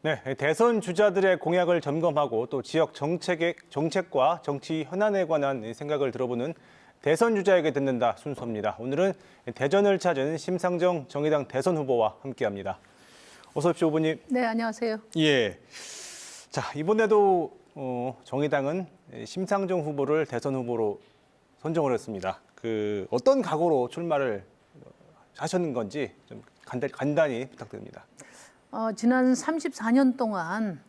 네, 대선 주자들의 공약을 점검하고 또 지역 정책과 정치 현안에 관한 생각을 들어보는 대선 주자에게 듣는다 순서입니다. 오늘은 대전을 찾은 심상정 정의당 대선 후보와 함께합니다. 어서 오십시오, 후보님. 네, 안녕하세요. 예. 자, 이번에도 정의당은 심상정 후보를 대선 후보로 선정을 했습니다. 어떤 각오로 출마를 하셨는 건지 좀 간단히 부탁드립니다. 지난 34년 동안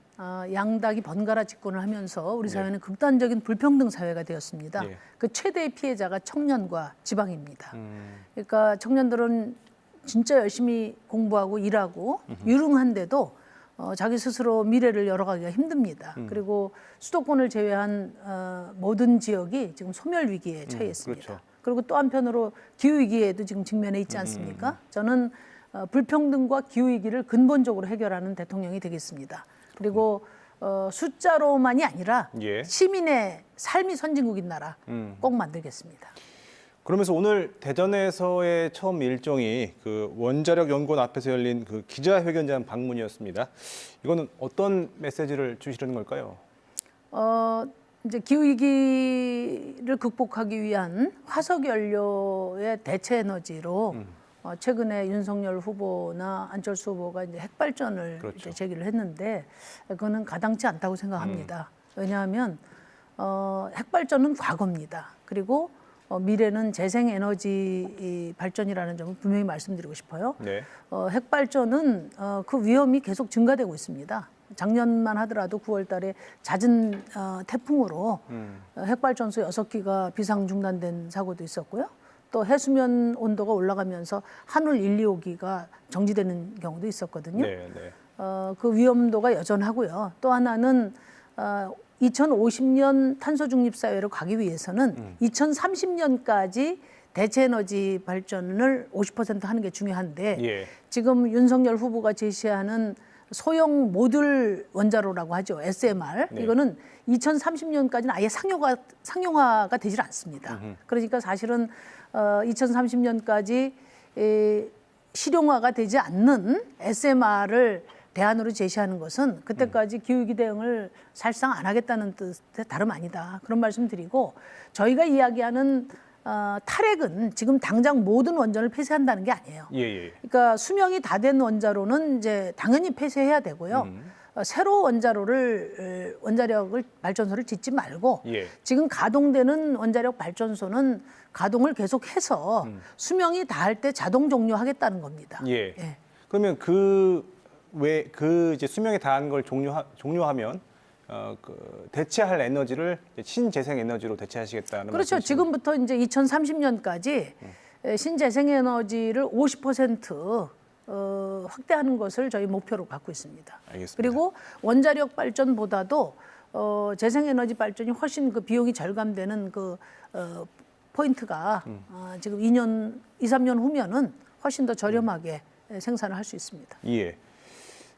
양당이 번갈아 집권을 하면서 우리 사회는 극단적인 불평등 사회가 되었습니다. 예. 그 최대의 피해자가 청년과 지방입니다. 그러니까 청년들은 진짜 열심히 공부하고 일하고 유능한데도 자기 스스로 미래를 열어가기가 힘듭니다. 그리고 수도권을 제외한 모든 지역이 지금 소멸 위기에 처해 있습니다. 그렇죠. 그리고 또 한편으로 기후 위기에도 지금 직면해 있지 않습니까? 저는 불평등과 기후 위기를 근본적으로 해결하는 대통령이 되겠습니다. 그리고 숫자로만이 아니라 예. 시민의 삶이 선진국인 나라 꼭 만들겠습니다. 그러면서 오늘 대전에서의 처음 일정이 원자력 연구원 앞에서 열린 기자회견장 방문이었습니다. 이거는 어떤 메시지를 주시려는 걸까요? 이제 기후 위기를 극복하기 위한 화석 연료의 대체 에너지로 최근에 윤석열 후보나 안철수 후보가 이제 핵발전을 그렇죠. 이제 제기를 했는데 그거는 가당치 않다고 생각합니다. 왜냐하면 핵발전은 과거입니다. 그리고 미래는 재생에너지 발전이라는 점을 분명히 말씀드리고 싶어요. 네. 핵발전은 그 위험이 계속 증가되고 있습니다. 작년만 하더라도 9월 달에 잦은 태풍으로 핵발전소 6기가 비상 중단된 사고도 있었고요. 또 해수면 온도가 올라가면서 한울 1, 2호기가 정지되는 경우도 있었거든요. 네, 네. 그 위험도가 여전하고요. 또 하나는 2050년 탄소 중립 사회로 가기 위해서는 2030년까지 대체 에너지 발전을 50% 하는 게 중요한데 예. 지금 윤석열 후보가 제시하는 소형 모듈 원자로라고 하죠. SMR. 네. 이거는 2030년까지는 아예 상용화가 되질 않습니다. 그러니까 사실은 2030년까지 실용화가 되지 않는 SMR을 대안으로 제시하는 것은 그때까지 기후위기 대응을 사실상 안 하겠다는 뜻의 다름 아니다. 그런 말씀 드리고 저희가 이야기하는 탈핵은 지금 당장 모든 원전을 폐쇄한다는 게 아니에요. 예. 그러니까 수명이 다 된 원자로는 이제 당연히 폐쇄해야 되고요. 새로 원자력을 발전소를 짓지 말고 예. 지금 가동되는 원자력 발전소는 가동을 계속해서 수명이 다할 때 자동 종료하겠다는 겁니다. 예. 예. 그러면 이제 수명에 다한 걸 종료하면 대체할 에너지를 신재생 에너지로 대체하시겠다는 그렇죠. 말씀이시죠? 지금부터 이제 2030년까지 신재생 에너지를 50% 확대하는 것을 저희 목표로 갖고 있습니다. 알겠습니다. 그리고 원자력 발전보다도 재생에너지 발전이 훨씬 그 비용이 절감되는 포인트가 지금 2, 3년 후면은 훨씬 더 저렴하게 생산을 할 수 있습니다. 예.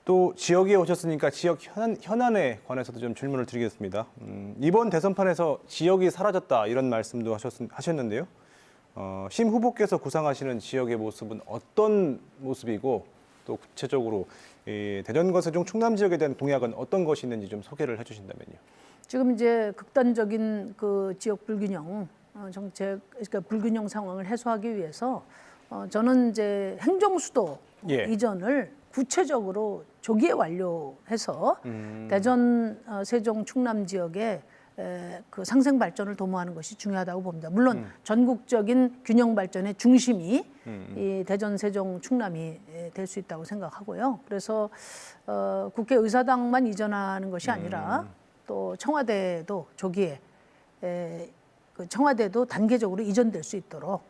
또 지역에 오셨으니까 지역 현안에 관해서도 좀 질문을 드리겠습니다. 이번 대선판에서 지역이 사라졌다 이런 말씀도 하셨는데요. 심 후보께서 구상하시는 지역의 모습은 어떤 모습이고 또 구체적으로 대전과 세종 충남 지역에 대한 공약은 어떤 것이 있는지 좀 소개를 해주신다면요. 지금 이제 극단적인 그 지역 불균형 정책, 그러니까 불균형 상황을 해소하기 위해서 저는 이제 행정수도 예. 이전을 구체적으로 조기에 완료해서 대전, 세종, 충남 지역에 그 상생 발전을 도모하는 것이 중요하다고 봅니다. 물론 전국적인 균형 발전의 중심이 이 대전, 세종, 충남이 될 수 있다고 생각하고요. 그래서 국회의사당만 이전하는 것이 아니라 또 청와대도 조기에 그 청와대도 단계적으로 이전될 수 있도록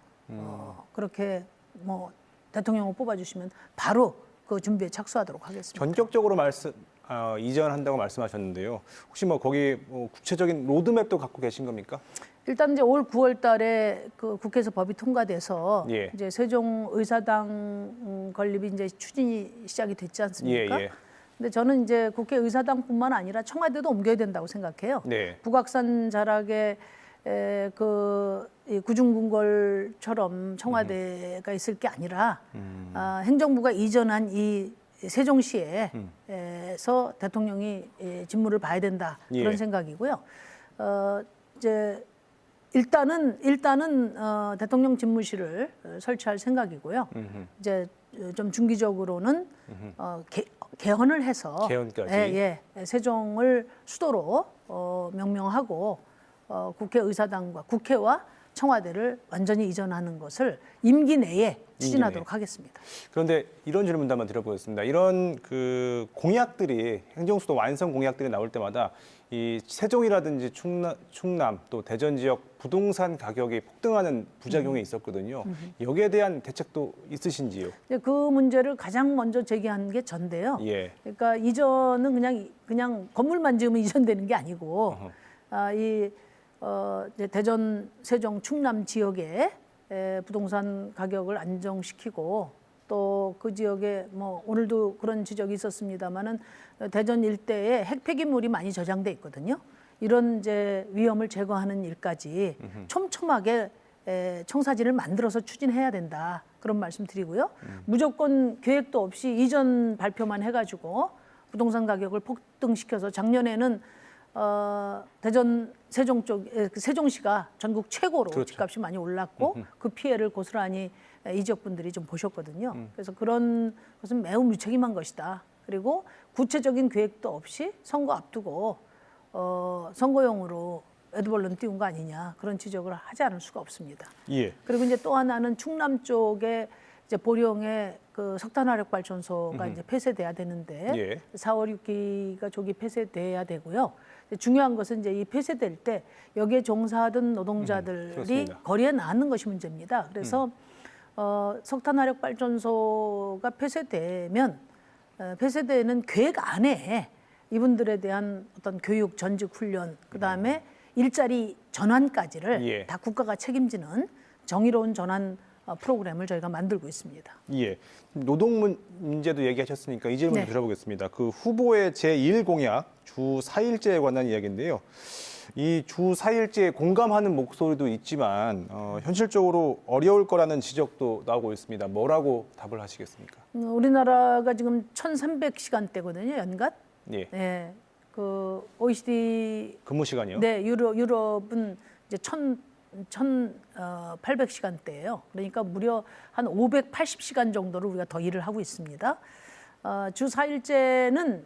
그렇게 뭐 대통령을 뽑아주시면 바로 그 준비에 착수하도록 하겠습니다. 전격적으로 이전한다고 말씀하셨는데요. 혹시 거기 구체적인 로드맵도 갖고 계신 겁니까? 일단 이제 올 9월 달에 그 국회에서 법이 통과돼서 예. 이제 세종 의사당 건립이 이제 추진이 시작이 됐지 않습니까? 예. 근데 저는 이제 국회 의사당뿐만 아니라 청와대도 옮겨야 된다고 생각해요. 네. 북악산 자락에 이 구중궁궐처럼 청와대가 있을 게 아니라 행정부가 이전한 이 세종시에서 대통령이 직무를 봐야 된다 그런 예. 생각이고요. 이제 일단은 대통령 집무실을 설치할 생각이고요. 이제 좀 중기적으로는 개헌을 해서 개헌까지. 세종을 수도로 명명하고 국회의사당과 국회와 청와대를 완전히 이전하는 것을 임기 내에 추진하도록 하겠습니다. 그런데 이런 질문도 한번 드려보겠습니다. 이런 그 공약들이 행정수도 완성 공약들이 나올 때마다 이 세종이라든지 충남 또 대전 지역 부동산 가격이 폭등하는 부작용이 있었거든요. 여기에 대한 대책도 있으신지요? 그 문제를 가장 먼저 제기한 게 전데요. 예. 그러니까 이전은 그냥 건물만 지으면 이전되는 게 아니고 이제 대전, 세종, 충남 지역의 부동산 가격을 안정시키고 또 그 지역에 뭐 오늘도 그런 지적이 있었습니다마는 대전 일대에 핵폐기물이 많이 저장돼 있거든요. 이런 이제 위험을 제거하는 일까지 촘촘하게 청사진을 만들어서 추진해야 된다 그런 말씀 드리고요. 무조건 계획도 없이 이전 발표만 해가지고 부동산 가격을 폭등시켜서 작년에는 대전 세종 쪽 세종시가 전국 최고로 그렇죠. 집값이 많이 올랐고 그 피해를 고스란히 이 지역 분들이 좀 보셨거든요. 그래서 그런 것은 매우 무책임한 것이다. 그리고 구체적인 계획도 없이 선거 앞두고 선거용으로 에드벌룬 띄운 거 아니냐 그런 지적을 하지 않을 수가 없습니다. 예. 그리고 이제 또 하나는 충남 쪽에 이제 보령에 그 석탄 화력 발전소가 이제 폐쇄돼야 되는데 예. 4월 6기가 조기 폐쇄돼야 되고요. 중요한 것은 이제 이 폐쇄될 때 여기에 종사하던 노동자들이 그렇습니다. 거리에 나앉는 것이 문제입니다. 그래서 석탄 화력 발전소가 폐쇄되면 폐쇄되는 계획 안에 이분들에 대한 어떤 교육, 전직 훈련, 그 다음에 일자리 전환까지를 예. 다 국가가 책임지는 정의로운 전환 프로그램을 저희가 만들고 있습니다. 예. 노동 문제도 얘기하셨으니까 이 질문 네. 드려보겠습니다. 그 후보의 제1 공약 주 4일제에 관한 이야기인데요. 이 주 4일제에 공감하는 목소리도 있지만 현실적으로 어려울 거라는 지적도 나오고 있습니다. 뭐라고 답을 하시겠습니까? 우리나라가 지금 1,300시간대거든요, 연간. 예. 네, 그 OECD 근무 시간이요? 네, 유럽은 이제 1,800시간대예요. 그러니까 무려 한 580시간 정도를 우리가 더 일을 하고 있습니다. 주 4일제는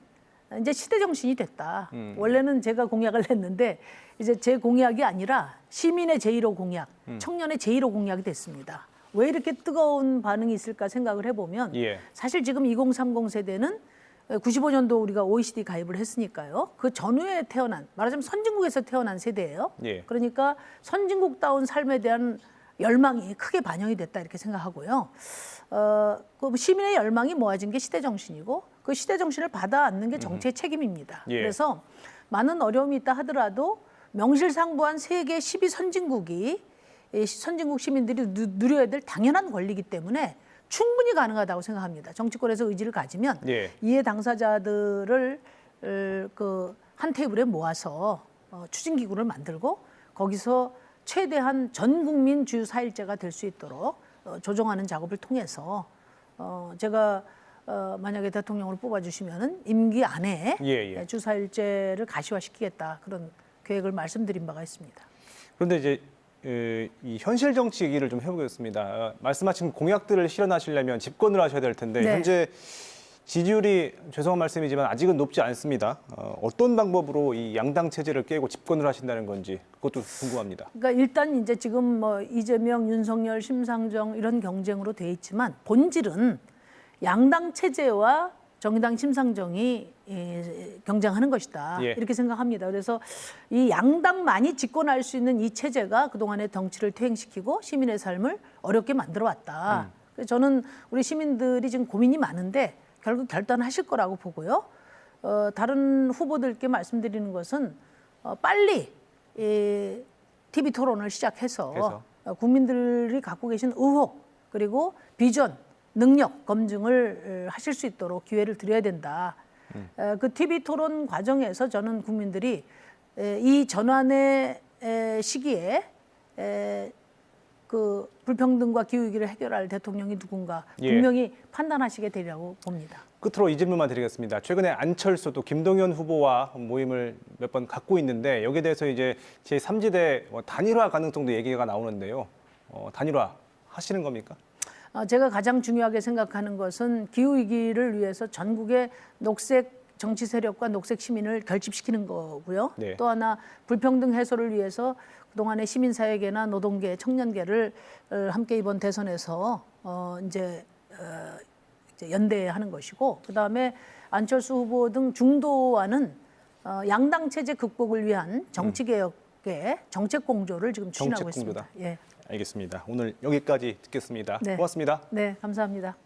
이제 시대 정신이 됐다. 원래는 제가 공약을 냈는데 이제 제 공약이 아니라 시민의 제1호 공약, 청년의 제1호 공약이 됐습니다. 왜 이렇게 뜨거운 반응이 있을까 생각을 해보면 예. 사실 지금 2030 세대는 95년도 우리가 OECD 가입을 했으니까요. 그 전후에 태어난, 말하자면 선진국에서 태어난 세대예요. 예. 그러니까 선진국다운 삶에 대한 열망이 크게 반영이 됐다 이렇게 생각하고요. 그 시민의 열망이 모아진 게 시대 정신이고 그 시대 정신을 받아 안는 게 정치의 책임입니다. 예. 그래서 많은 어려움이 있다 하더라도 명실상부한 세계 12선진국이 선진국 시민들이 누려야 될 당연한 권리이기 때문에 충분히 가능하다고 생각합니다. 정치권에서 의지를 가지면 예. 이해 당사자들을 그 한 테이블에 모아서 추진기구를 만들고 거기서 최대한 전 국민 주 4일제가 될 수 있도록 조정하는 작업을 통해서 제가 만약에 대통령으로 뽑아주시면은 임기 안에 예. 주 4일제를 가시화시키겠다 그런 계획을 말씀드린 바가 있습니다. 그런데 이제 이 현실 정치 얘기를 좀 해보겠습니다. 말씀하신 공약들을 실현하시려면 집권을 하셔야 될 텐데 네. 현재 지지율이 죄송한 말씀이지만 아직은 높지 않습니다. 어떤 방법으로 이 양당 체제를 깨고 집권을 하신다는 건지 그것도 궁금합니다. 그러니까 일단 이제 지금 뭐 이재명, 윤석열, 심상정 이런 경쟁으로 돼 있지만 본질은 양당 체제와 정의당 심상정이 경쟁하는 것이다. 예. 이렇게 생각합니다. 그래서 이 양당만이 집권할 수 있는 이 체제가 그동안의 정치를 퇴행시키고 시민의 삶을 어렵게 만들어 왔다. 그래서 저는 우리 시민들이 지금 고민이 많은데 결국 결단하실 거라고 보고요. 다른 후보들께 말씀드리는 것은 빨리 TV 토론을 시작해서 국민들이 갖고 계신 의혹 그리고 비전, 능력 검증을 하실 수 있도록 기회를 드려야 된다. 그 TV 토론 과정에서 저는 국민들이 이 전환의 시기에 그 불평등과 기후위기를 해결할 대통령이 누군가 분명히 판단하시게 되리라고 봅니다. 끝으로 이 질문만 드리겠습니다. 최근에 안철수도 김동연 후보와 모임을 몇 번 갖고 있는데 여기에 대해서 이제 제3지대 단일화 가능성도 얘기가 나오는데요. 단일화 하시는 겁니까? 제가 가장 중요하게 생각하는 것은 기후위기를 위해서 전국의 녹색 정치 세력과 녹색 시민을 결집시키는 거고요. 네. 또 하나 불평등 해소를 위해서 그동안의 시민사회계나 노동계, 청년계를 함께 이번 대선에서 이제 연대하는 것이고, 그다음에 안철수 후보 등 중도와는 양당 체제 극복을 위한 정치 개혁의 정책 공조를 지금 추진하고 정책 공조다. 있습니다. 예. 알겠습니다. 오늘 여기까지 듣겠습니다. 네. 고맙습니다. 네, 감사합니다.